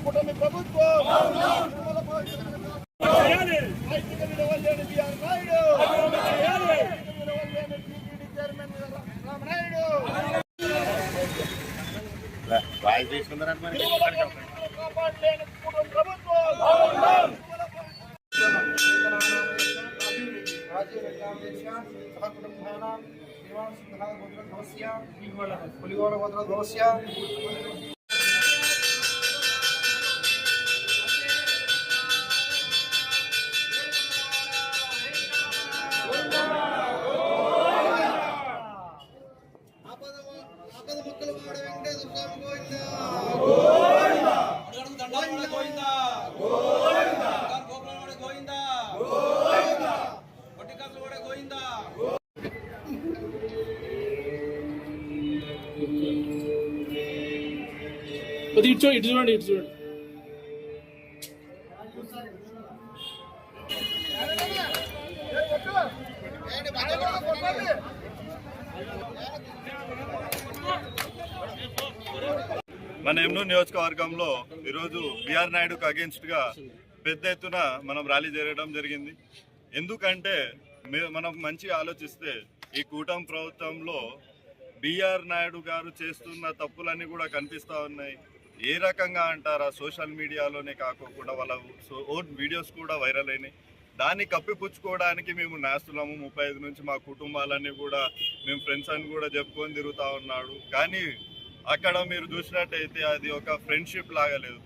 కుటుంబ ప్రభుత్వం ఇటు చూడండి ఇటు చూడండి. మన ఎమ్నూరు నియోజకవర్గంలో ఈరోజు బిఆర్ నాయుడుకు అగేన్స్ట్ గా పెద్ద ఎత్తున మనం ర్యాలీ జరగడం జరిగింది. ఎందుకంటే మనం మంచిగా ఆలోచిస్తే ఈ కూటమి ప్రభుత్వంలో బిఆర్ నాయుడు గారు చేస్తున్న తప్పులన్నీ కూడా కనిపిస్తూ ఉన్నాయి. ఏ రకంగా అంటారా, సోషల్ మీడియాలోనే కాకుండా వాళ్ళ ఓన్ వీడియోస్ కూడా వైరల్ అయినాయి. దాన్ని కప్పిపుచ్చుకోవడానికి మేము నేస్తున్నాము. 35 నుంచి మా కుటుంబాలన్నీ కూడా మేము ఫ్రెండ్స్ అని కూడా చెప్పుకొని తిరుగుతూ ఉన్నాడు. కానీ అక్కడ మీరు చూసినట్టయితే అది ఒక ఫ్రెండ్షిప్ లాగా లేదు,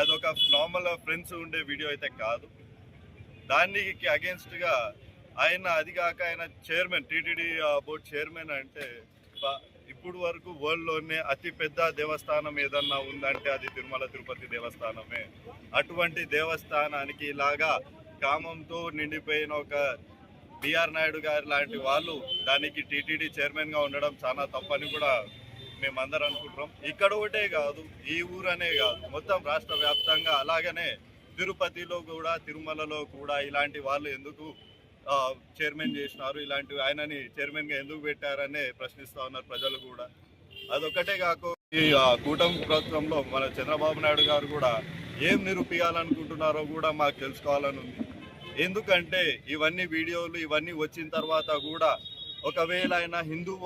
అది ఒక నార్మల్ ఫ్రెండ్స్ ఉండే వీడియో అయితే కాదు. దానికి అగేన్స్ట్గా ఆయన, అది కాక ఆయన చైర్మన్, టీటీడీ బోర్డు చైర్మన్ అంటే ఇప్పుడు వరకు వరల్డ్లోనే అతిపెద్ద దేవస్థానం ఏదన్నా ఉందంటే అది తిరుమల తిరుపతి దేవస్థానమే. అటువంటి దేవస్థానానికి ఇలాగా కామంతో నిండిపోయిన ఒక బిఆర్ నాయుడు గారు లాంటి వాళ్ళు దానికి టీటీడీ చైర్మన్గా ఉండడం చాలా తప్పని కూడా మేమందరం అనుకుంటున్నాం. ఇక్కడ ఒకటే కాదు, ఈ ఊరనే కాదు, మొత్తం రాష్ట్ర వ్యాప్తంగా అలాగనే తిరుపతిలో కూడా తిరుమలలో కూడా ఇలాంటి వాళ్ళు ఎందుకు చైర్మన్ చేసినారు, ఇలాంటి ఆయనని చైర్మన్గా ఎందుకు పెట్టారనే ప్రశ్నిస్తూ ఉన్నారు ప్రజలు కూడా. అదొక్కటే కాక ఈ కూటమి ప్రభుత్వంలో మన చంద్రబాబు నాయుడు గారు కూడా ఏం నిరూపించాలనుకుంటున్నారో కూడా మాకు తెలుసుకోవాలని ఉంది. ఎందుకంటే ఇవన్నీ వీడియోలు ఇవన్నీ వచ్చిన తర్వాత కూడా ఒకవేళ ఆయన హిందూ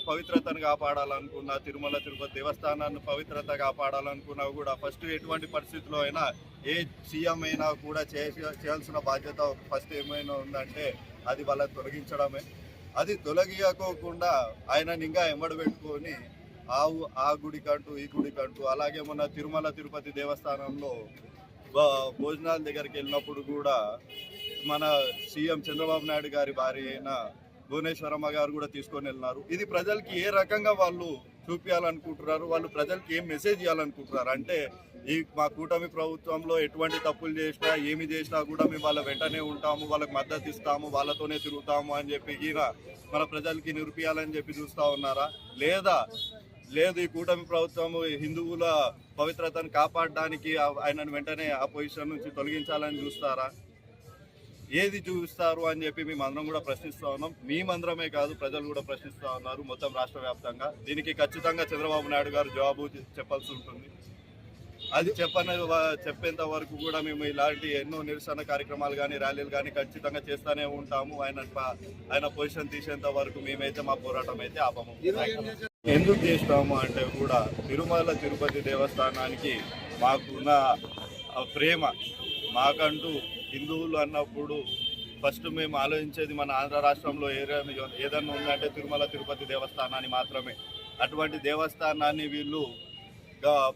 పవిత్రతను కాపాడాలనుకున్నా, తిరుమల తిరుపతి దేవస్థానాన్ని పవిత్రత కాపాడాలనుకున్నా కూడా ఫస్ట్ ఎటువంటి పరిస్థితుల్లో అయినా ఏ సీఎం అయినా కూడా చేయాల్సిన బాధ్యత ఫస్ట్ ఏమైనా ఉందంటే అది వాళ్ళని తొలగించడమే. అది తొలగియకోకుండా ఆయనని ఇంకా ఎమ్మడి పెట్టుకొని ఆ గుడికంటూ ఈ గుడికంటూ, అలాగే మొన్న తిరుమల తిరుపతి దేవస్థానంలో భోజనాల దగ్గరికి వెళ్ళినప్పుడు కూడా మన సీఎం చంద్రబాబు నాయుడు గారి భార్య అయిన భువనేశ్వరమ్మ గారు కూడా తీసుకొని వెళ్ళినారు. ఇది ప్రజలకి ఏ రకంగా వాళ్ళు చూపించాలనుకుంటున్నారు, వాళ్ళు ప్రజలకి ఏం మెసేజ్ ఇవ్వాలనుకుంటున్నారు అంటే ఈ మా కూటమి ప్రభుత్వంలో ఎటువంటి తప్పులు చేసినా ఏమి చేసినా కూడా మేము వాళ్ళ వెంటనే ఉంటాము, వాళ్ళకి మద్దతు ఇస్తాము, వాళ్ళతోనే తిరుగుతాము అని చెప్పి ఈయన మన ప్రజలకి నిరూపించాలని చెప్పి చూస్తూ ఉన్నారా? లేదు ఈ కూటమి ప్రభుత్వం హిందువుల పవిత్రతను కాపాడడానికి ఆయనను వెంటనే ఆ పొజిషన్ నుంచి తొలగించాలని చూస్తారా? ఏది చూపిస్తారు అని చెప్పి మేమందరం కూడా ప్రశ్నిస్తూ ఉన్నాం. మేమందరమే కాదు, ప్రజలు కూడా ప్రశ్నిస్తూ ఉన్నారు మొత్తం రాష్ట్ర వ్యాప్తంగా. దీనికి ఖచ్చితంగా చంద్రబాబు నాయుడు గారు జవాబు చెప్పాల్సి ఉంటుంది. అది చెప్పేంత వరకు కూడా మేము ఇలాంటి ఎన్నో నిరసన కార్యక్రమాలు కానీ ర్యాలీలు కానీ ఖచ్చితంగా చేస్తూనే ఉంటాము. ఆయన పొజిషన్ తీసేంత వరకు మేమైతే మా పోరాటం అయితే ఆపము. ఎందుకు చేస్తాము అంటే కూడా తిరుమల తిరుపతి దేవస్థానానికి మాకున్న ప్రేమ, మాకంటూ హిందువులు అన్నప్పుడు ఫస్ట్ మేము ఆలోచించేది మన ఆంధ్ర రాష్ట్రంలో ఏదన్నా ఉందంటే తిరుమల తిరుపతి దేవస్థానాన్ని మాత్రమే. అటువంటి దేవస్థానాన్ని వీళ్ళు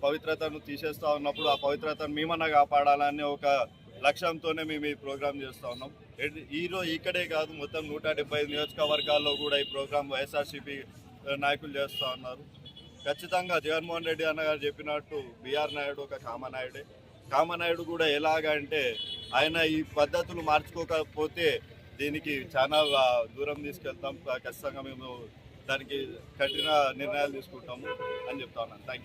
పవిత్రతను తీసేస్తూ ఉన్నప్పుడు ఆ పవిత్రతను మేమన్నా కాపాడాలని ఒక లక్ష్యంతోనే మేము ఈ ప్రోగ్రాం చేస్తూ ఉన్నాం. ఈరోజు ఇక్కడే కాదు, మొత్తం 175 నియోజకవర్గాల్లో కూడా ఈ ప్రోగ్రాం వైఎస్ఆర్సీపీ నాయకులు చేస్తూ ఉన్నారు. ఖచ్చితంగా జగన్మోహన్ రెడ్డి అన్న గారు చెప్పినట్టు బిఆర్ నాయుడు ఒక కామనాయుడే. కామనాయుడు కూడా ఎలాగంటే ఆయన ఈ పద్ధతులు మార్చుకోకపోతే దీనికి చాలా దూరం తీసుకెళ్తాం. ఖచ్చితంగా మేము దానికి కఠిన నిర్ణయాలు తీసుకుంటాము అని చెప్తా ఉన్నాను. Thank you.